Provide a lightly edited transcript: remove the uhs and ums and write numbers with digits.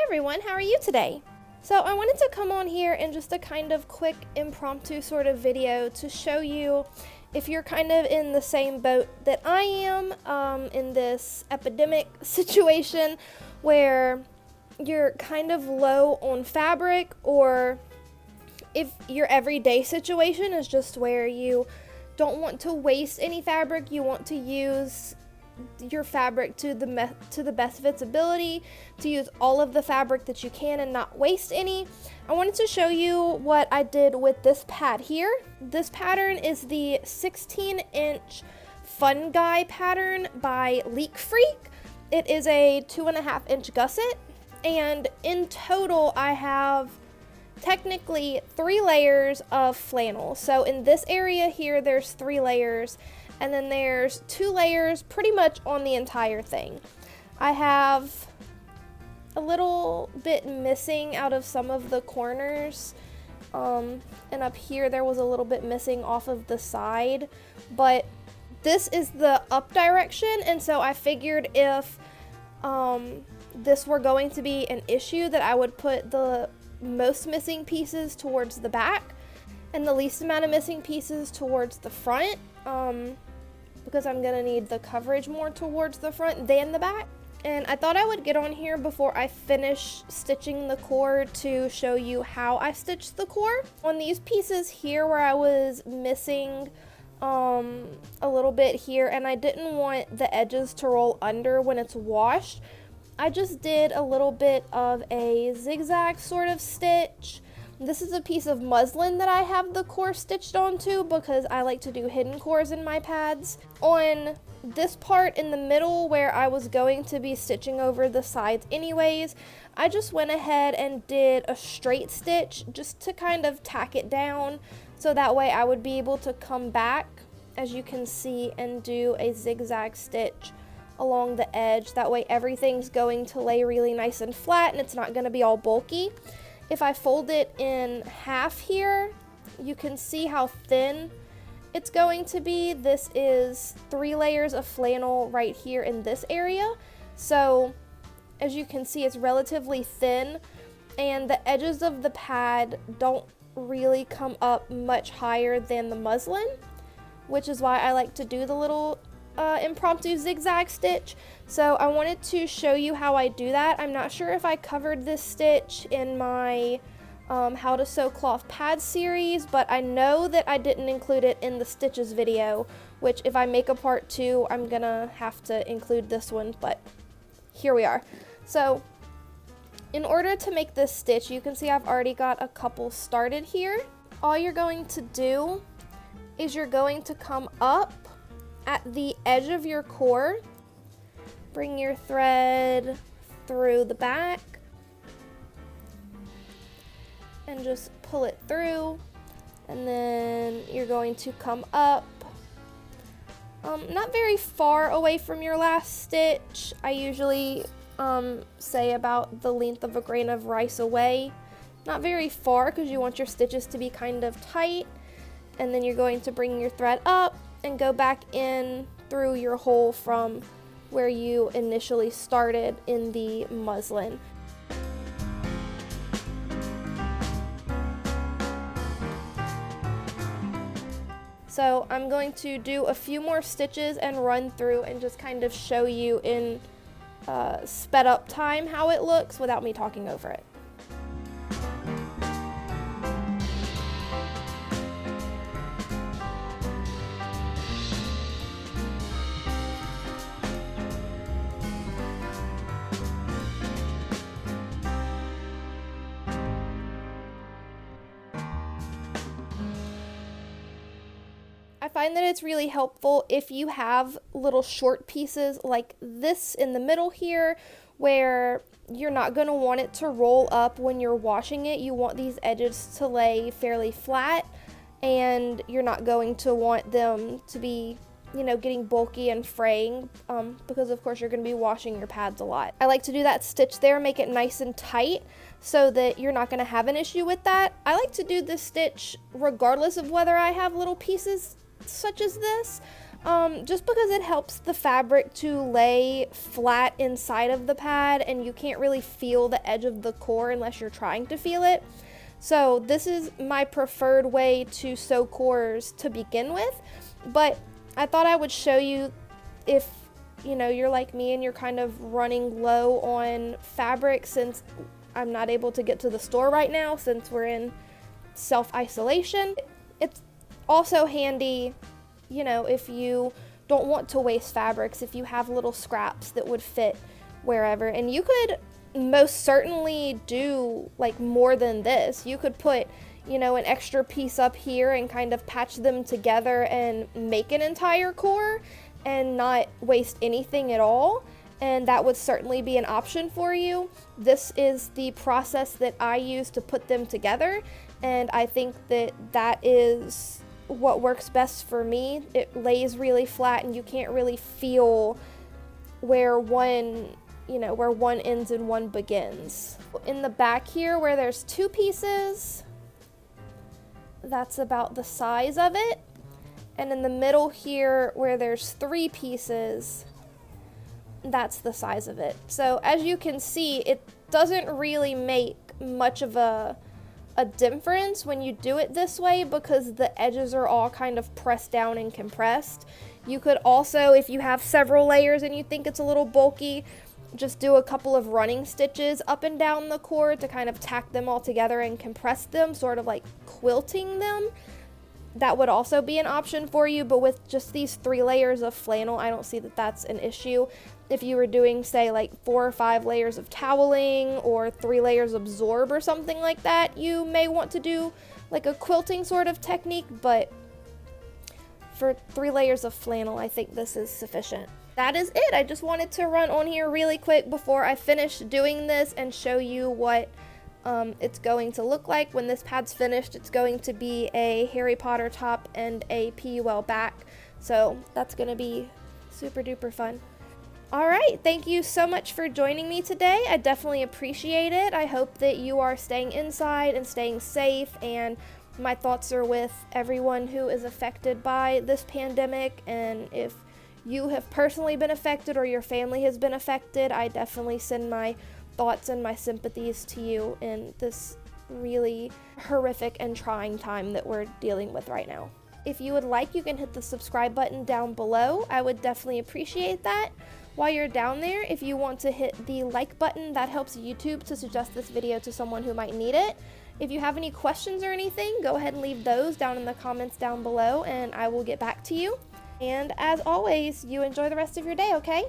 everyone, how are you today? So I wanted to come on here in just a kind of quick impromptu sort of video to show you if you're kind of in the same boat that I am in this epidemic situation where you're kind of low on fabric, or if your everyday situation is just where you don't want to waste any fabric, you want to use your fabric to the best of its ability, to use all of the fabric that you can and not waste any. I wanted to show you what I did with this pad here. This pattern is the 16-inch Fun Guy pattern by Leak Freak. It is a 2.5-inch gusset, and in total I have technically 3 layers of flannel. So in this area here there's 3 layers, and then there's 2 layers pretty much on the entire thing. I have a little bit missing out of some of the corners, and up here there was a little bit missing off of the side, but this is the up direction, and so I figured if this were going to be an issue that I would put the most missing pieces towards the back and the least amount of missing pieces towards the front, because I'm gonna need the coverage more towards the front than the back. And I thought I would get on here before I finish stitching the core to show you how I stitched the core. On these pieces here where I was missing a little bit here and I didn't want the edges to roll under when it's washed, I just did a little bit of a zigzag sort of stitch. This is a piece of muslin that I have the core stitched onto because I like to do hidden cores in my pads. On this part in the middle where I was going to be stitching over the sides anyways, I just went ahead and did a straight stitch just to kind of tack it down, so that way I would be able to come back, as you can see, and do a zigzag stitch along the edge. That way everything's going to lay really nice and flat and it's not going to be all bulky. If I fold it in half here, you can see how thin it's going to be. This is 3 layers of flannel right here in this area. So as you can see, it's relatively thin, and the edges of the pad don't really come up much higher than the muslin, which is why I like to do the little impromptu zigzag stitch. So I wanted to show you how I do that. I'm not sure if I covered this stitch in my how to sew cloth pads series, but I know that I didn't include it in the stitches video, which if I make a part 2, I'm gonna have to include this one, but here we are. So in order to make this stitch, you can see I've already got a couple started here. All you're going to do is you're going to come up at the edge of your core, bring your thread through the back, and just pull it through, and then you're going to come up not very far away from your last stitch. I usually say about the length of a grain of rice away, not very far because you want your stitches to be kind of tight, and then you're going to bring your thread up and go back in through your hole from where you initially started in the muslin. So I'm going to do a few more stitches and run through and just kind of show you in sped up time how it looks without me talking over it. I find that it's really helpful if you have little short pieces like this in the middle here, where you're not going to want it to roll up when you're washing it. You want these edges to lay fairly flat, and you're not going to want them to be, you know, getting bulky and fraying, because of course you're going to be washing your pads a lot. I like to do that stitch there, make it nice and tight so that you're not going to have an issue with that. I like to do this stitch regardless of whether I have little pieces such as this. just because it helps the fabric to lay flat inside of the pad and you can't really feel the edge of the core unless you're trying to feel it. So this is my preferred way to sew cores to begin with, but I thought I would show you if you're like me and you're kind of running low on fabric, since I'm not able to get to the store right now since we're in self-isolation. It's also handy, if you don't want to waste fabrics, if you have little scraps that would fit wherever. And you could most certainly do like more than this. You could put, an extra piece up here and kind of patch them together and make an entire core and not waste anything at all. And that would certainly be an option for you. This is the process that I use to put them together, and I think that that is what works best for me. It lays really flat and you can't really feel where one ends and one begins. In the back here where there's 2 pieces, that's about the size of it. And in the middle here where there's 3 pieces, that's the size of it. So as you can see, it doesn't really make much of a difference when you do it this way because the edges are all kind of pressed down and compressed. You could also, if you have several layers and you think it's a little bulky, just do a couple of running stitches up and down the core to kind of tack them all together and compress them, sort of like quilting them. That would also be an option for you, but with just these 3 layers of flannel, I don't see that that's an issue. If you were doing, say, like 4 or 5 layers of toweling or 3 layers of zorb or something like that, you may want to do like a quilting sort of technique, but for 3 layers of flannel, I think this is sufficient. That is it. I just wanted to run on here really quick before I finish doing this and show you what it's going to look like when this pad's finished. It's going to be a Harry Potter top and a PUL back, so that's going to be super duper fun. Alright, thank you so much for joining me today. I definitely appreciate it. I hope that you are staying inside and staying safe, and my thoughts are with everyone who is affected by this pandemic, and if you have personally been affected or your family has been affected, I definitely send my thoughts and my sympathies to you in this really horrific and trying time that we're dealing with right now. If you would like, you can hit the subscribe button down below. I would definitely appreciate that. While you're down there, if you want to hit the like button, that helps YouTube to suggest this video to someone who might need it. If you have any questions or anything, go ahead and leave those down in the comments down below and I will get back to you. And as always, you enjoy the rest of your day, okay?